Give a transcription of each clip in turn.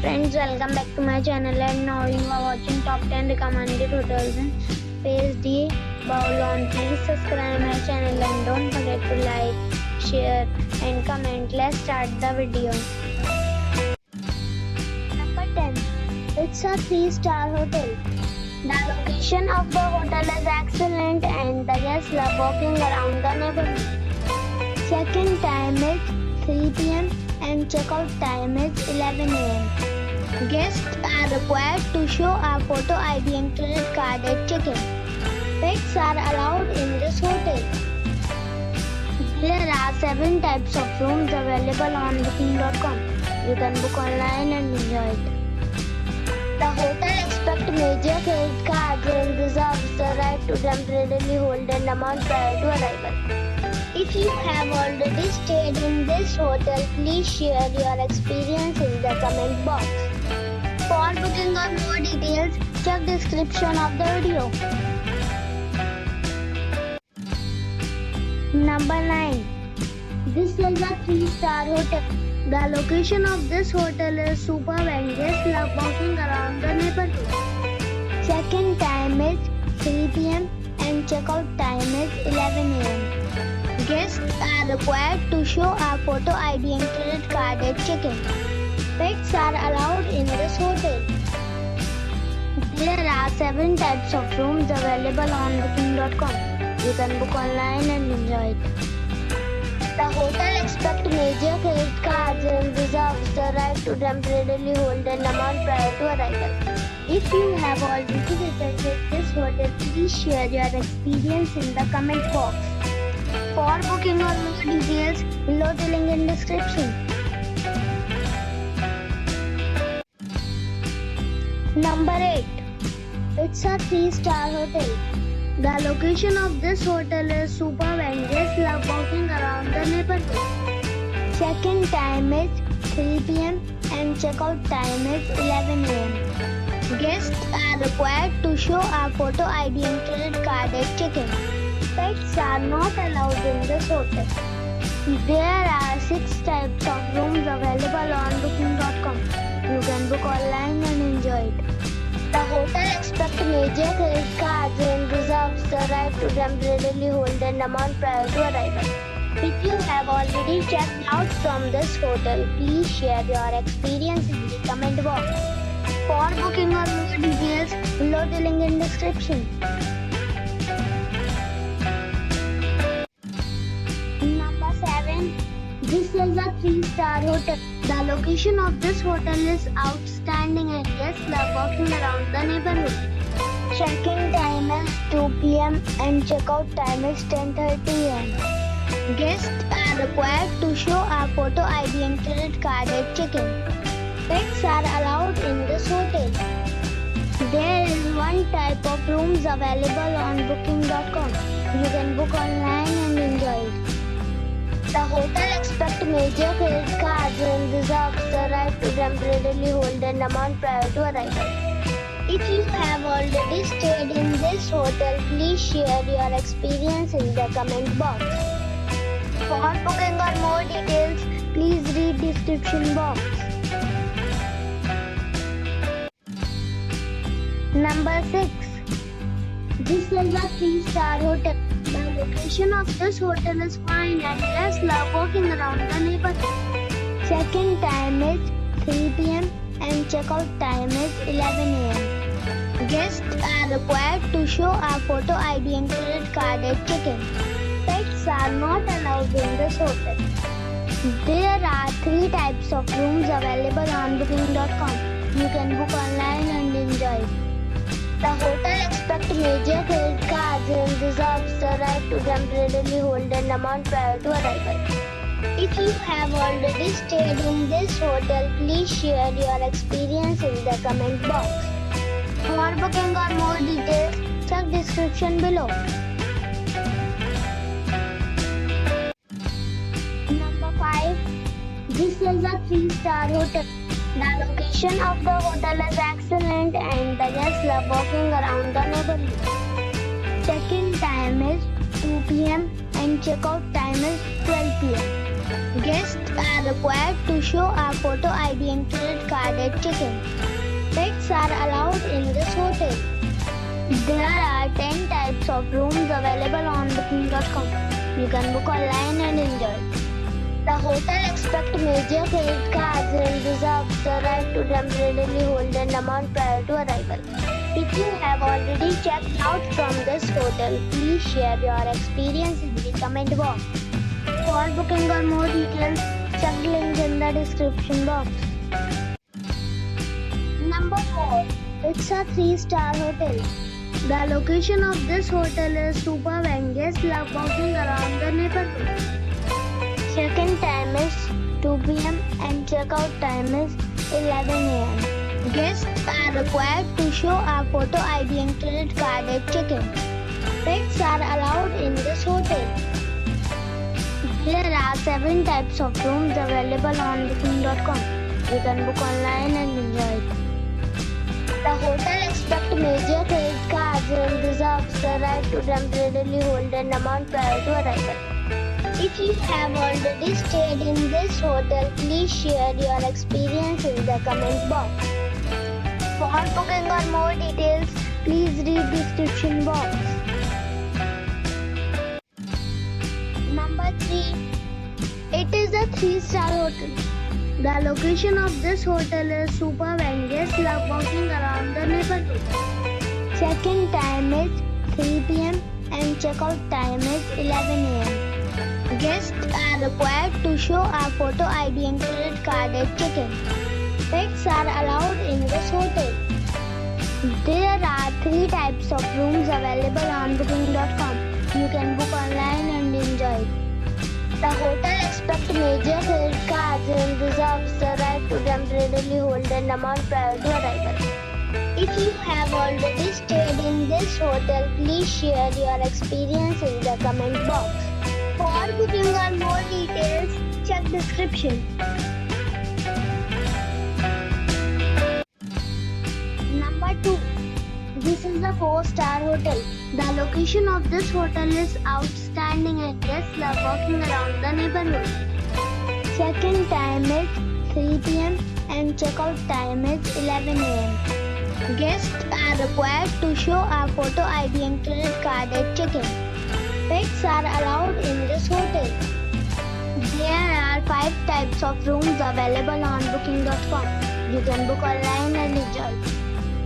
friends, welcome back to my channel, and now you are watching top 10 recommended hotels in PSD Boulogne. Please subscribe my channel and don't forget to like, share and comment. Let's start the video. Number 10. It's a 3-star hotel. The location of the hotel is excellent and the guests love walking around the neighborhood. Check-in time is 3 p.m. and checkout time is 11 a.m. Guests are required to show a photo ID and credit card at check-in. Pets are allowed in this hotel. There are 7 types of rooms available on booking.com. You can book online and enjoy it. The hotel expects major credit cards and reserves the right to temporarily hold an amount prior to arrival. If you have already stayed in this hotel, please share your experience in the comment box. For booking or more details, check description of the video. Number 9. This is a 3-star hotel. The location of this hotel is superb and guests love walking around the neighborhood. Check-in time is 3 p.m. and checkout time is 11 a.m. Guests are required to show a photo ID and credit card at check-in. Pets are allowed in this hotel. There are 7 types of rooms available on booking.com. You can book online and enjoy it. The hotel expects major credit cards and reserves the right to temporarily hold an amount prior to arrival. If you have already visited this hotel, please share your experience in the comment box. For booking or more details, below the link in description. Number 8. It's a 3-star hotel. The location of this hotel is superb and guests love walking around the neighborhood. Check-in time is 3 p.m. and checkout time is 11 a.m. Guests are required to show a photo ID and credit card at check-in. Pets are not allowed in this hotel. There are 6 types of rooms available on booking.com. You can book online and enjoy it. The hotel expects major credit cards and reserves the right to temporarily hold an amount prior to arrival. If you have already checked out from this hotel, please share your experience in the comment box. For booking or more details, below the link in description. Number 7. This is a 3-star hotel. The location of this hotel is outstanding and guests love walking around the neighborhood. Check-in time is 2 p.m. and checkout time is 10:30 a.m. Guests are required to show a photo ID and credit card at check-in. Pets are allowed in this hotel. There is 1 type of rooms available on booking.com. You can book online and enjoy it. The hotel expects major credit cards and reserves the right to temporarily hold an amount prior to arrival. If you have already stayed in this hotel, please share your experience in the comment box. For booking or more details, please read description box. Number 6. This is a 3-star hotel. The location of this hotel is fine and guests love walking around the neighborhood. Check-in time is 3 p.m. and checkout time is 11 a.m. Guests are required to show a photo ID and credit card at check-in. Pets are not allowed in this hotel. There are 3 types of rooms available on booking.com. You can book online and enjoy it. The hotel expects major credit cards and reserves the right to temporarily hold an amount prior to arrival. If you have already stayed in this hotel, please share your experience in the comment box. For booking or more details, check description below. Number 5. This is a 3-star hotel. The location of the hotel is excellent and the guests love walking around the neighborhood. Check-in time is 2 p.m. and checkout time is 12 p.m. Guests are required to show a photo ID and credit card carded check-in. Pets are allowed in this hotel. There are 10 types of rooms available on booking.com. You can book online and enjoy. The hotel expects major credit cards and reserves the right to temporarily hold an amount prior to arrival. If you have already checked out from this hotel, please share your experience in the comment box. For booking or more details, check the link in the description box. Number 4. It's a 3-star hotel. The location of this hotel is superb and guests love walking around the neighborhood. Check-in time is 2 p.m. and check-out time is 11 a.m. Guests are required to show a photo ID and credit card at check-in. Pets are allowed in this hotel. There are 7 types of rooms available on booking.com. You can book online and enjoy it. The hotel expects major credit cards and reserves the right to temporarily hold an amount prior to arrival. If you have already stayed in this hotel, please share your experience in the comment box. For booking or more details, please read the description box. Number 3. It is a 3-star hotel. The location of this hotel is superb and guests love walking around the neighborhood. Check-in time is 3 p.m. and check-out time is 11 a.m. Guests are required to show a photo ID and credit card at check-in. Pets are allowed in this hotel. There are 3 types of rooms available on booking.com. You can book online and enjoy it. The hotel expects major credit cards and reserves the right to temporarily hold an amount prior to arrival. If you have already stayed in this hotel, please share your experience in the comment box. For booking or more details, check description. Number 2. This is a 4-star hotel. The location of this hotel is outstanding and guests love walking around the neighborhood. Check-in time is 3 p.m. and check-out time is 11 a.m. Guests are required to show a photo ID and credit card at check-in. Pets are allowed in this hotel. There are 5 types of rooms available on booking.com. You can book online and enjoy.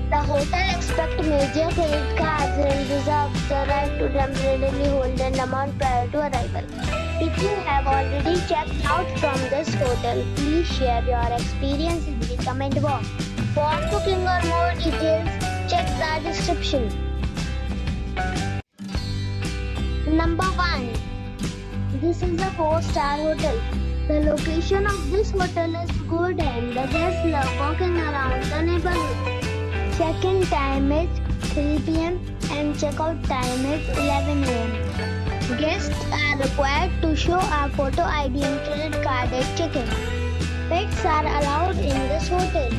The hotel expects major credit cards and reserves the right to temporarily hold an amount prior to arrival. If you have already checked out from this hotel, please share your experience in the comment box. For booking or more details, check the description. Number 1. This is a 4-star hotel. The location of this hotel is good and the guests love walking around the neighborhood. Check-in time is 3 p.m. and check-out time is 11 a.m. Guests are required to show a photo ID and credit card at check-in. Pets are allowed in this hotel.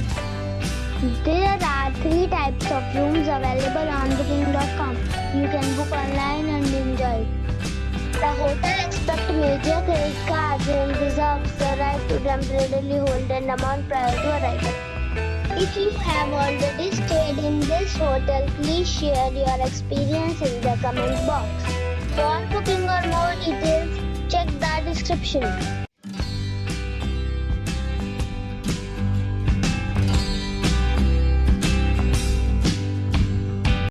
There are 3 types of rooms available on booking.com. You can book online and enjoy it. The hotel expects major credit cards and reserves the right to temporarily hold an amount prior to arrival. If you have already stayed in this hotel, please share your experience in the comment box. For booking or more details, check the description.